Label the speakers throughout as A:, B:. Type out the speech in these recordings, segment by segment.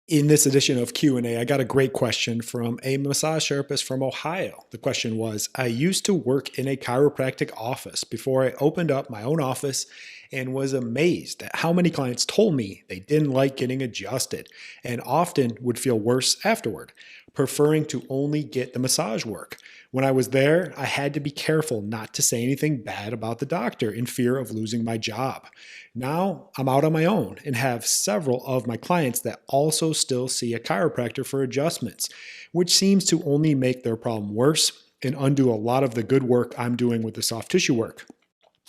A: In this edition of Q&A, I got a great question from a massage therapist from Ohio. The question was, I used to work in a chiropractic office before I opened up my own office and was amazed at how many clients told me they didn't like getting adjusted and often would feel worse afterward, preferring to only get the massage work. When I was there, I had to be careful not to say anything bad about the doctor in fear of losing my job. Now I'm out on my own and have several of my clients that also still see a chiropractor for adjustments, which seems to only make their problem worse and undo a lot of the good work I'm doing with the soft tissue work.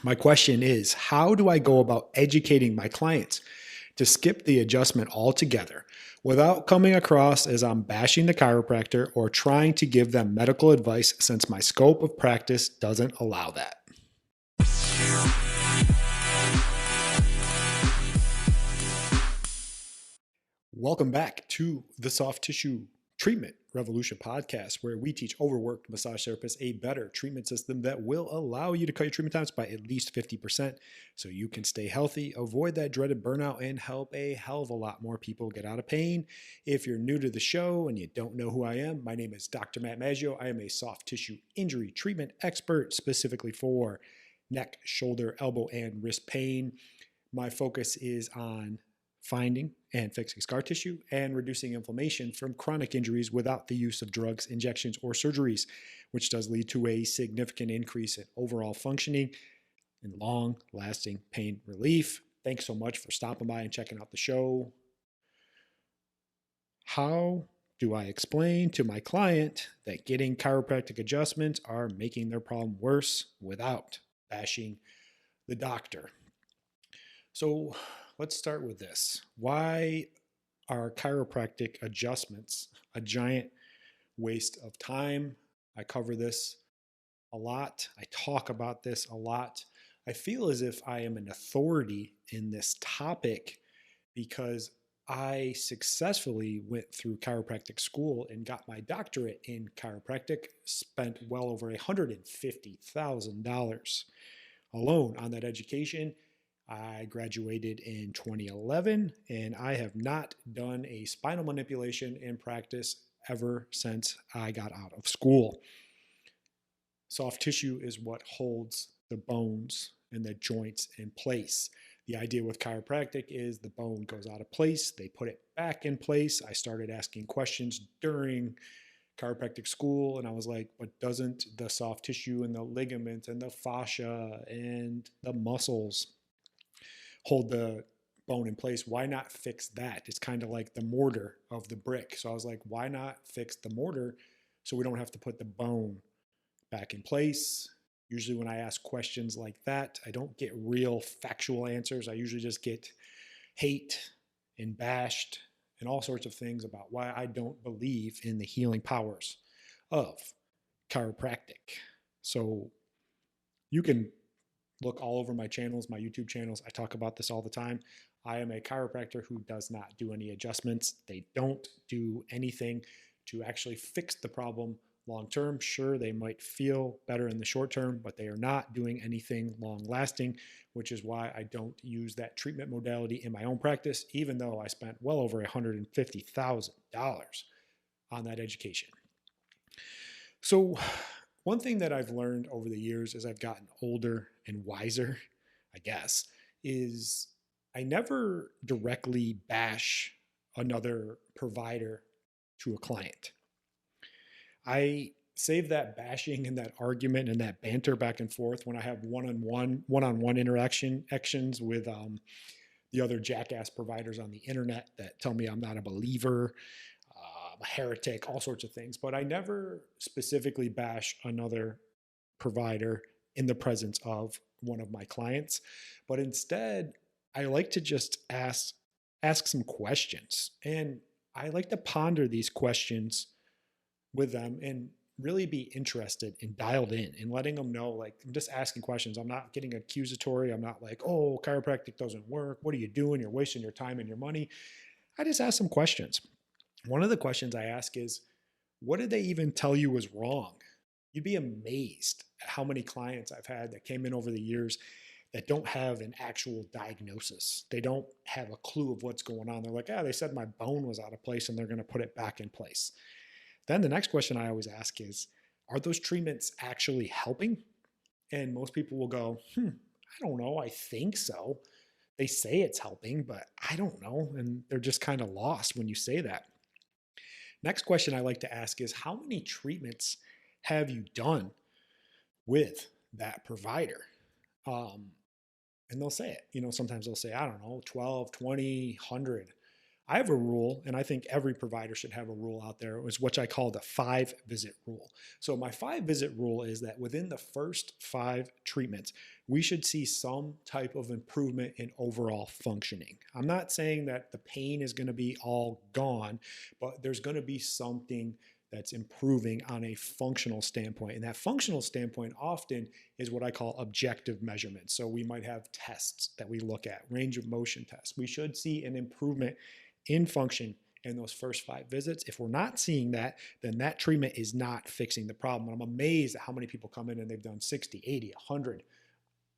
A: My question is, how do I go about educating my clients to skip the adjustment altogether without coming across as I'm bashing the chiropractor or trying to give them medical advice since my scope of practice doesn't allow that? Welcome back to the Soft Tissue Treatment Revolution podcast, where we teach overworked massage therapists a better treatment system that will allow you to cut your treatment times by at least 50% so you can stay healthy, avoid that dreaded burnout, and help a hell of a lot more people get out of pain. If you're new to the show and you don't know who I am, my name is Dr. Matt Maggio. I am a soft tissue injury treatment expert specifically for neck, shoulder, elbow, and wrist pain. My focus is on finding and fixing scar tissue and reducing inflammation from chronic injuries without the use of drugs, injections, or surgeries, which does lead to a significant increase in overall functioning and long-lasting pain relief. Thanks so much for stopping by and checking out the show. How do I explain to my client that getting chiropractic adjustments are making their problem worse without bashing the doctor? So let's start with this. Why are chiropractic adjustments a giant waste of time? I cover this a lot. I talk about this a lot. I feel as if I am an authority in this topic because I successfully went through chiropractic school and got my doctorate in chiropractic, spent well over $150,000 alone on that education. I graduated in 2011, and I have not done a spinal manipulation in practice ever since I got out of school. Soft tissue is what holds the bones and the joints in place. The idea with chiropractic is the bone goes out of place, they put it back in place. I started asking questions during chiropractic school, and I was like, but doesn't the soft tissue and the ligaments and the fascia and the muscles hold the bone in place? Why not fix that? It's kind of like the mortar of the brick. So I was like, why not fix the mortar so we don't have to put the bone back in place? Usually when I ask questions like that, I don't get real factual answers. I usually just get hate and bashed and all sorts of things about why I don't believe in the healing powers of chiropractic. So you can look all over my channels, my YouTube channels. I talk about this all the time. I am a chiropractor who does not do any adjustments. They don't do anything to actually fix the problem long term. Sure, they might feel better in the short term, but they are not doing anything long lasting, which is why I don't use that treatment modality in my own practice, even though I spent well over $150,000 on that education. So one thing that I've learned over the years as I've gotten older and wiser, I guess, is I never directly bash another provider to a client. I save that bashing and that argument and that banter back and forth when I have one-on-one interactions with the other jackass providers on the internet that tell me I'm not a believer, a heretic, all sorts of things. But I never specifically bash another provider in the presence of one of my clients. But instead, I like to just ask some questions. And I like to ponder these questions with them and really be interested and dialed in and letting them know, like, I'm just asking questions. I'm not getting accusatory. I'm not like, oh, chiropractic doesn't work. What are you doing? You're wasting your time and your money. I just ask some questions. One of the questions I ask is, what did they even tell you was wrong? You'd be amazed at how many clients I've had that came in over the years that don't have an actual diagnosis. They don't have a clue of what's going on. They're like, they said my bone was out of place and they're going to put it back in place. Then the next question I always ask is, are those treatments actually helping? And most people will go, I don't know. I think so. They say it's helping, but I don't know. And they're just kind of lost when you say that. Next question I like to ask is, how many treatments have you done with that provider? And they'll say it. Sometimes they'll say, I don't know, 12, 20, 100. I have a rule, and I think every provider should have a rule out there, is what I call the 5-visit rule. So my 5-visit rule is that within the first 5 treatments, we should see some type of improvement in overall functioning. I'm not saying that the pain is going to be all gone, but there's going to be something that's improving on a functional standpoint. And that functional standpoint often is what I call objective measurements. So we might have tests that we look at, range of motion tests. We should see an improvement in function in those first 5 visits. If we're not seeing that, then that treatment is not fixing the problem. And I'm amazed at how many people come in and they've done 60, 80, 100,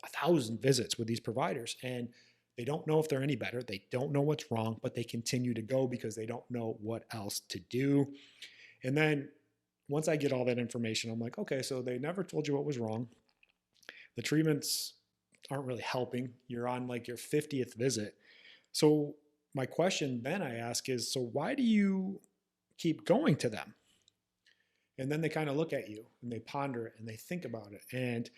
A: 1,000 visits with these providers, and they don't know if they're any better. They don't know what's wrong, but they continue to go because they don't know what else to do. And then once I get all that information, I'm like, okay, so they never told you what was wrong. The treatments aren't really helping. You're on like your 50th visit. So my question then I ask is, so why do you keep going to them? And then they kind of look at you and they ponder it and they think about it. And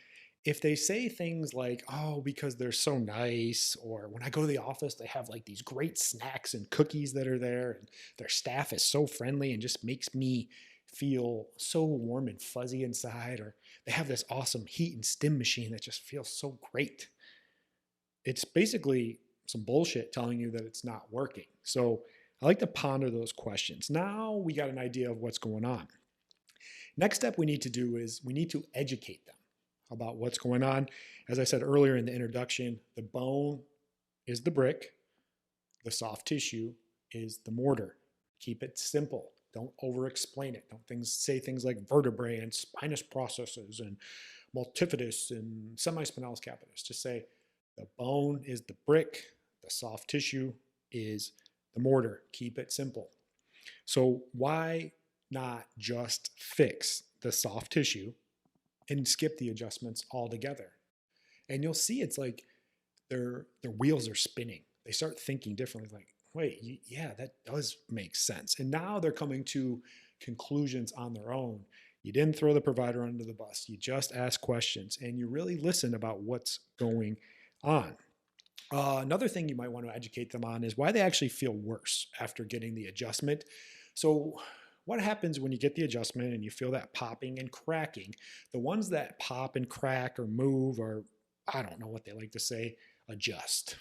A: if they say things like, oh, because they're so nice, or when I go to the office, they have like these great snacks and cookies that are there, and their staff is so friendly and just makes me feel so warm and fuzzy inside, or they have this awesome heat and stim machine that just feels so great. It's basically some bullshit telling you that it's not working. So I like to ponder those questions. Now we got an idea of what's going on. Next step we need to do is we need to educate them about what's going on. As I said earlier in the introduction, the bone is the brick, the soft tissue is the mortar. Keep it simple. Don't over-explain it. Don't say things like vertebrae and spinous processes and multifidus and semispinalis capitis. Just say the bone is the brick, the soft tissue is the mortar. Keep it simple. So why not just fix the soft tissue and skip the adjustments altogether? And you'll see it's like their wheels are spinning. They start thinking differently, like, wait, yeah, that does make sense. And now they're coming to conclusions on their own. You didn't throw the provider under the bus. You just asked questions and you really listen about what's going on. Another thing you might want to educate them on is why they actually feel worse after getting the adjustment. So what happens when you get the adjustment and you feel that popping and cracking? The ones that pop and crack or move, or I don't know what they like to say, adjust.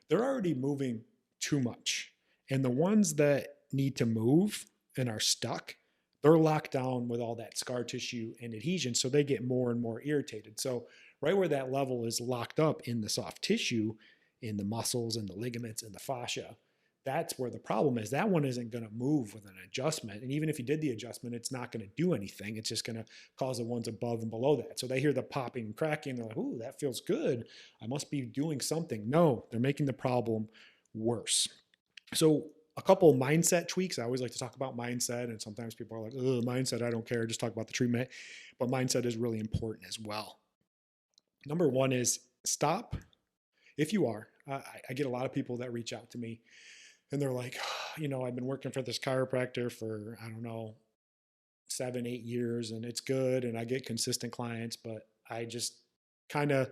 A: They're already moving too much. And the ones that need to move and are stuck, they're locked down with all that scar tissue and adhesion, so they get more and more irritated. So right where that level is locked up in the soft tissue, in the muscles and the ligaments and the fascia, that's where the problem is. That one isn't going to move with an adjustment. And even if you did the adjustment, it's not going to do anything. It's just going to cause the ones above and below that. So they hear the popping and cracking. They're like, ooh, that feels good. I must be doing something. No, they're making the problem worse. So a couple mindset tweaks. I always like to talk about mindset. And sometimes people are like, oh, mindset, I don't care. Just talk about the treatment. But mindset is really important as well. Number one is stop. If you are, I get a lot of people that reach out to me and they're like, I've been working for this chiropractor for, 7, 8 years and it's good. And I get consistent clients, but I just kind of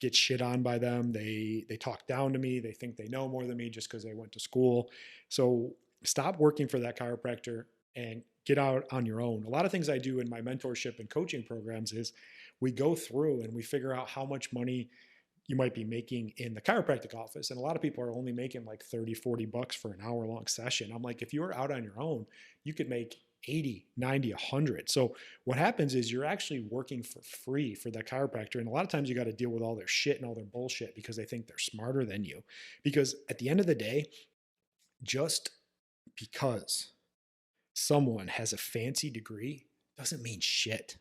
A: get shit on by them. They talk down to me. They think they know more than me just because they went to school. So stop working for that chiropractor and get out on your own. A lot of things I do in my mentorship and coaching programs is we go through and we figure out how much money you might be making in the chiropractic office. And a lot of people are only making like 30, 40 bucks for an hour long session. I'm like, if you were out on your own, you could make 80, 90, 100. So what happens is you're actually working for free for that chiropractor. And a lot of times you got to deal with all their shit and all their bullshit because they think they're smarter than you. Because at the end of the day, just because someone has a fancy degree doesn't mean shit.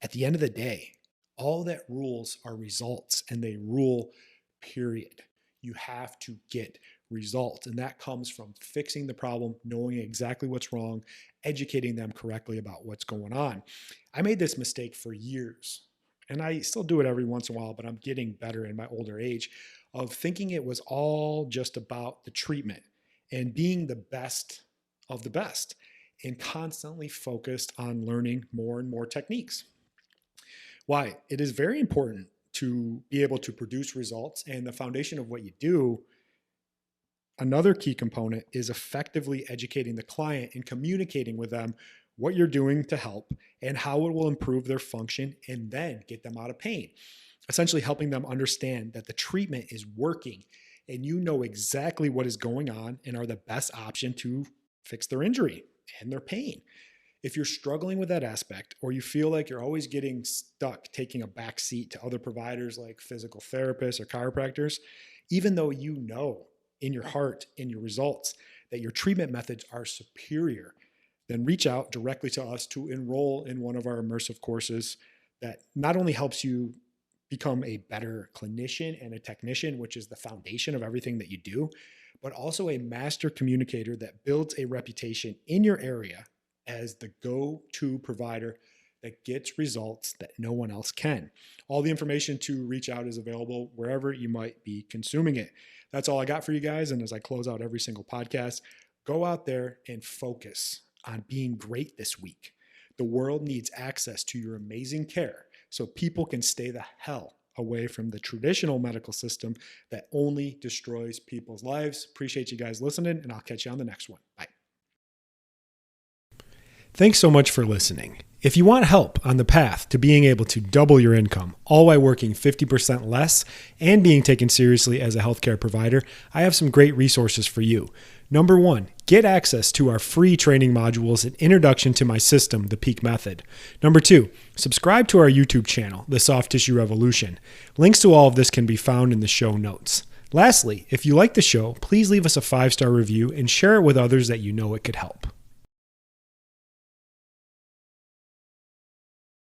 A: At the end of the day, All that rules are results, and they rule, period. You have to get results, and that comes from fixing the problem, knowing exactly what's wrong, educating them correctly about what's going on. I made this mistake for years, and I still do it every once in a while, but I'm getting better in my older age, of thinking it was all just about the treatment and being the best of the best, and constantly focused on learning more and more techniques. Why? It is very important to be able to produce results, and the foundation of what you do. Another key component is effectively educating the client and communicating with them what you're doing to help and how it will improve their function and then get them out of pain. Essentially helping them understand that the treatment is working and you know exactly what is going on and are the best option to fix their injury and their pain. If you're struggling with that aspect, or you feel like you're always getting stuck taking a back seat to other providers like physical therapists or chiropractors, even though you know in your heart, in your results, that your treatment methods are superior, then reach out directly to us to enroll in one of our immersive courses that not only helps you become a better clinician and a technician, which is the foundation of everything that you do, but also a master communicator that builds a reputation in your area as the go-to provider that gets results that no one else can. All the information to reach out is available wherever you might be consuming it. That's all I got for you guys. And as I close out every single podcast, go out there and focus on being great this week. The world needs access to your amazing care so people can stay the hell away from the traditional medical system that only destroys people's lives. Appreciate you guys listening, and I'll catch you on the next one. Bye. Thanks so much for listening. If you want help on the path to being able to double your income, all while working 50% less and being taken seriously as a healthcare provider, I have some great resources for you. Number one, get access to our free training modules and introduction to my system, the Peak Method. Number two, subscribe to our YouTube channel, The Soft Tissue Revolution. Links to all of this can be found in the show notes. Lastly, if you like the show, please leave us a 5-star review and share it with others that you know it could help.